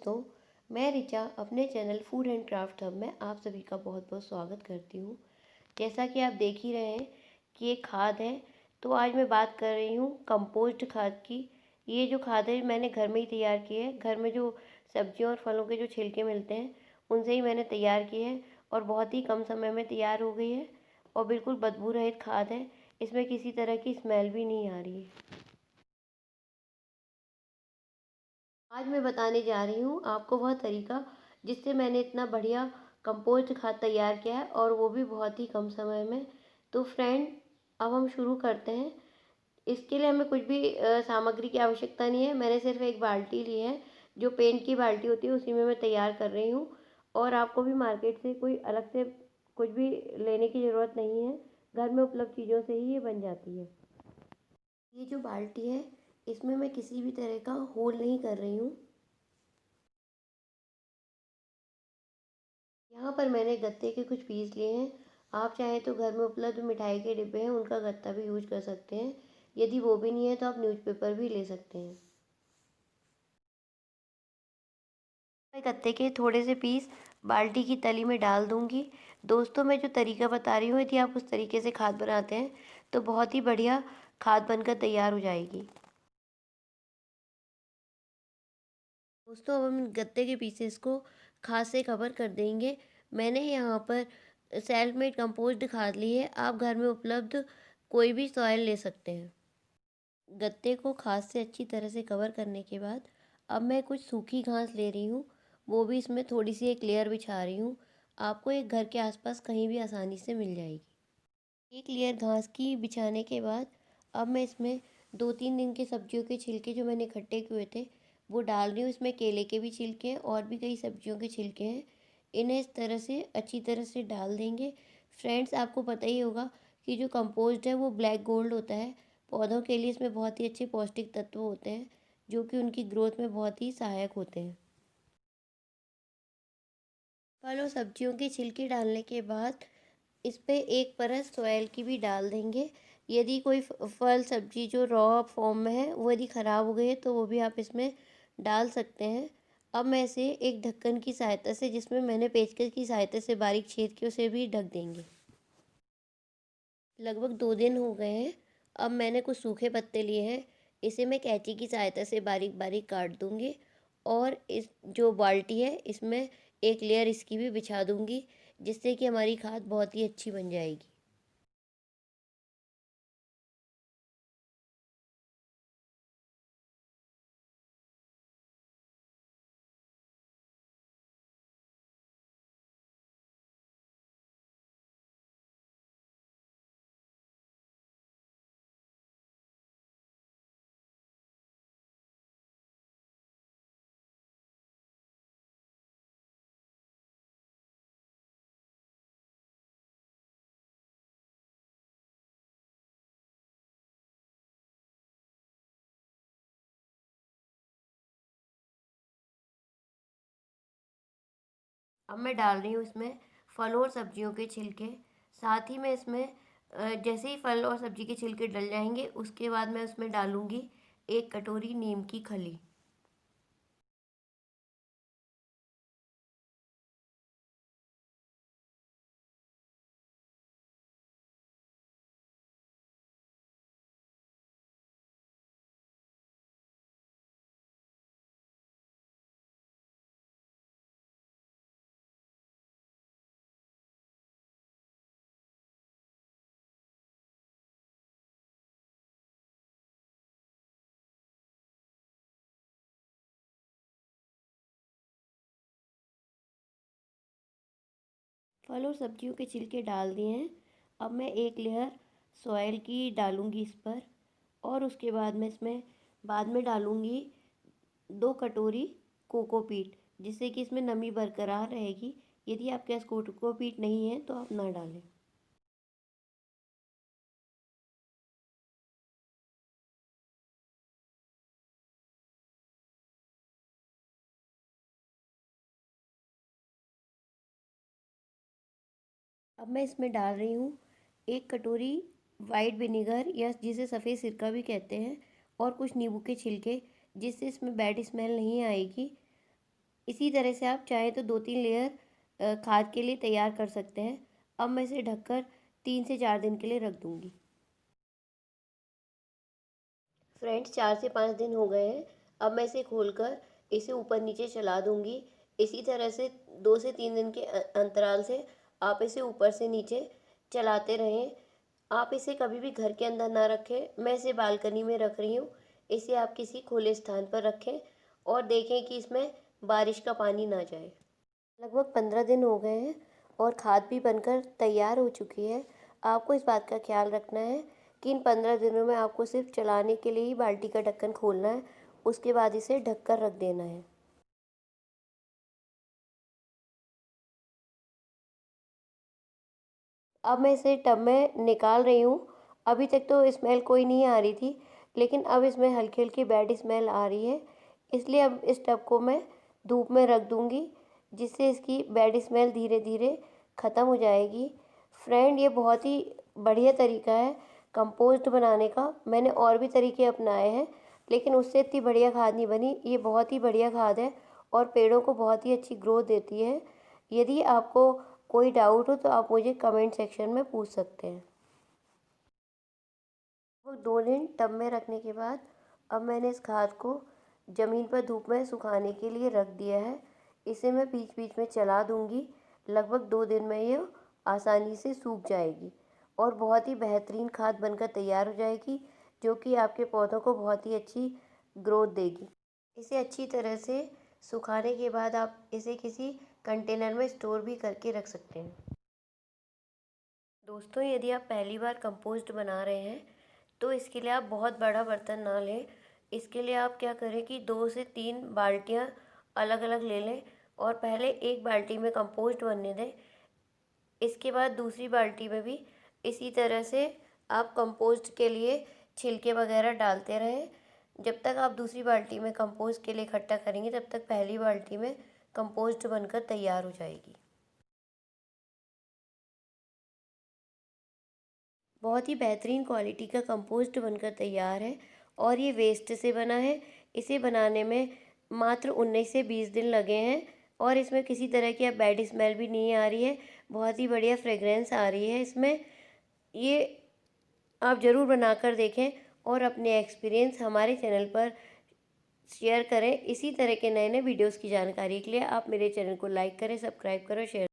दोस्तों, मैं ऋचा अपने channel food and craft hub में आप सभी का बहुत बहुत स्वागत करती हूँ। जैसा कि आप देख ही रहे हैं कि ये खाद है, तो आज मैं बात कर रही हूँ कंपोस्ट खाद की। ये जो खाद है मैंने घर में ही तैयार की है। घर में जो सब्जियों और फलों के जो छिलके मिलते हैं उनसे ही मैंने तैयार की है और बहुत ही कम समय में तैयार हो गई है और बिल्कुल बदबू रहित खाद है। इसमें किसी तरह की स्मेल भी नहीं आ रही है। आज मैं बताने जा रही हूँ आपको वह तरीका जिससे मैंने इतना बढ़िया कंपोस्ट खाद तैयार किया है और वो भी बहुत ही कम समय में। तो फ्रेंड, अब हम शुरू करते हैं। इसके लिए हमें कुछ भी सामग्री की आवश्यकता नहीं है। मैंने सिर्फ एक बाल्टी ली है, जो पेंट की बाल्टी होती है उसी में मैं तैयार कर रही हूँ। और आपको भी मार्केट से कोई अलग से कुछ भी लेने की ज़रूरत नहीं है। घर में उपलब्ध चीज़ों से ही ये बन जाती है। ये जो बाल्टी है इसमें मैं किसी भी तरह का होल नहीं कर रही हूँ। यहाँ पर मैंने गत्ते के कुछ पीस लिए हैं। आप चाहें तो घर में उपलब्ध मिठाई के डिब्बे हैं उनका गत्ता भी यूज कर सकते हैं। यदि वो भी नहीं है तो आप न्यूज़पेपर भी ले सकते हैं। मैं गत्ते के थोड़े से पीस बाल्टी की तली में डाल दूंगी। दोस्तों, मैं जो तरीका बता रही हूँ यदि आप उस तरीके से खाद बनाते हैं तो बहुत ही बढ़िया खाद बनकर तैयार हो जाएगी। दोस्तों, अब हम गत्ते के पीसेस को खाद से कवर कर देंगे। मैंने यहाँ पर सेल्फ मेड कंपोस्ट खाद ली है। आप घर में उपलब्ध कोई भी सॉइल ले सकते हैं। गत्ते को खाद से अच्छी तरह से कवर करने के बाद अब मैं कुछ सूखी घास ले रही हूँ। वो भी इसमें थोड़ी सी एक लेयर बिछा रही हूँ। आपको एक घर के आसपास कहीं भी आसानी से मिल जाएगी। एक लेयर घास की बिछाने के बाद अब मैं इसमें 2-3 दिन के सब्जियों के छिलके जो मैंने इकट्ठे किए थे वो डाल रही हूँ। इसमें केले के भी छिलके हैं और भी कई सब्जियों के छिलके हैं। इन्हें इस तरह से अच्छी तरह से डाल देंगे। फ्रेंड्स, आपको पता ही होगा कि जो कंपोस्ट है वो ब्लैक गोल्ड होता है। पौधों के लिए इसमें बहुत ही अच्छे पौष्टिक तत्व होते हैं जो कि उनकी ग्रोथ में बहुत ही सहायक होते हैं। फल और सब्जियों के छिलके डालने के बाद इस पे एक परत सॉयल की भी डाल देंगे। यदि कोई फल सब्जी जो रॉ फॉर्म में है वो यदि ख़राब हो गई है तो वो भी आप इसमें डाल सकते हैं। अब मैं इसे एक ढक्कन की सहायता से, जिसमें मैंने पेचकस की सहायता से बारीक छेद किए, उसे भी ढक देंगे। लगभग 2 दिन हो गए हैं। अब मैंने कुछ सूखे पत्ते लिए हैं। इसे मैं कैंची की सहायता से बारीक बारीक काट दूंगी और इस जो बाल्टी है इसमें एक लेयर इसकी भी बिछा दूंगी, जिससे कि हमारी खाद बहुत ही अच्छी बन जाएगी। अब मैं डाल रही हूँ इसमें फलों और सब्जियों के छिलके। साथ ही मैं इसमें जैसे ही फल और सब्जी के छिलके डल जाएंगे उसके बाद मैं उसमें डालूंगी 1 कटोरी नीम की खली। फल और सब्जियों के छिलके डाल दिए हैं। अब मैं एक लेयर सॉयल की डालूंगी इस पर और उसके बाद मैं इसमें बाद में डालूंगी 2 कटोरी कोकोपीट, जिससे कि इसमें नमी बरकरार रहेगी। यदि आपके पास कोकोपीट नहीं है तो आप ना डालें। अब मैं इसमें डाल रही हूँ 1 कटोरी वाइट विनेगर, या जिसे सफ़ेद सिरका भी कहते हैं, और कुछ नींबू के छिलके, जिससे इसमें बैड स्मेल नहीं आएगी। इसी तरह से आप चाहें तो 2-3 लेयर खाद के लिए तैयार कर सकते हैं। अब मैं इसे ढककर 3 से 4 दिन के लिए रख दूँगी। फ्रेंड्स, 4 से 5 दिन हो गए हैं। अब मैं इसे खोलकर इसे ऊपर-नीचे चला दूँगी। इसी तरह से 2 से 3 दिन के अंतराल से आप इसे ऊपर से नीचे चलाते रहें। आप इसे कभी भी घर के अंदर ना रखें। मैं इसे बालकनी में रख रही हूँ। इसे आप किसी खुले स्थान पर रखें और देखें कि इसमें बारिश का पानी ना जाए। लगभग 15 दिन हो गए हैं और खाद भी बनकर तैयार हो चुकी है। आपको इस बात का ख्याल रखना है कि इन 15 दिनों में आपको सिर्फ चलाने के लिए ही बाल्टी का ढक्कन खोलना है, उसके बाद इसे ढककर रख देना है। अब मैं इसे टब में निकाल रही हूँ। अभी तक तो स्मेल कोई नहीं आ रही थी, लेकिन अब इसमें हल्की-हल्की बैड स्मेल आ रही है। इसलिए अब इस टब को मैं धूप में रख दूँगी, जिससे इसकी बैड स्मेल धीरे-धीरे ख़त्म हो जाएगी। फ्रेंड, ये बहुत ही बढ़िया तरीका है कंपोस्ट बनाने का। मैंने और भी तरीके अपनाए हैं, लेकिन उससे इतनी बढ़िया खाद नहीं बनी। ये बहुत ही बढ़िया खाद है और पेड़ों को बहुत ही अच्छी ग्रोथ देती है। यदि आपको कोई डाउट हो तो आप मुझे कमेंट सेक्शन में पूछ सकते हैं। वो 2 दिन टब में रखने के बाद अब मैंने इस खाद को ज़मीन पर धूप में सुखाने के लिए रख दिया है। इसे मैं बीच-बीच में चला दूँगी। लगभग 2 दिन में ये आसानी से सूख जाएगी और बहुत ही बेहतरीन खाद बनकर तैयार हो जाएगी, जो कि आपके पौधों को बहुत ही अच्छी ग्रोथ देगी। इसे अच्छी तरह से सुखाने के बाद आप इसे किसी कंटेनर में स्टोर भी करके रख सकते हैं। दोस्तों, यदि आप पहली बार कंपोस्ट बना रहे हैं तो इसके लिए आप बहुत बड़ा बर्तन ना लें। इसके लिए आप क्या करें कि 2 से 3 बाल्टियाँ अलग-अलग ले लें और पहले एक बाल्टी में कंपोस्ट बनने दें। इसके बाद दूसरी बाल्टी में भी इसी तरह से आप कंपोस्ट के लिए छिलके वगैरह डालते रहें। जब तक आप दूसरी बाल्टी में कंपोस्ट के लिए इकट्ठा करेंगे, तब तक पहली बाल्टी में कंपोस्ट बनकर तैयार हो जाएगी। बहुत ही बेहतरीन क्वालिटी का कंपोस्ट बनकर तैयार है और ये वेस्ट से बना है। इसे बनाने में मात्र 19 से 20 दिन लगे हैं और इसमें किसी तरह की अब बैड स्मेल भी नहीं आ रही है। बहुत ही बढ़िया फ्रेग्रेंस आ रही है इसमें। ये आप ज़रूर बनाकर देखें और अपने एक्सपीरियंस हमारे चैनल पर शेयर करें। इसी तरह के नए-नए वीडियोज़ की जानकारी के लिए आप मेरे चैनल को लाइक करें, सब्सक्राइब करें, शेयर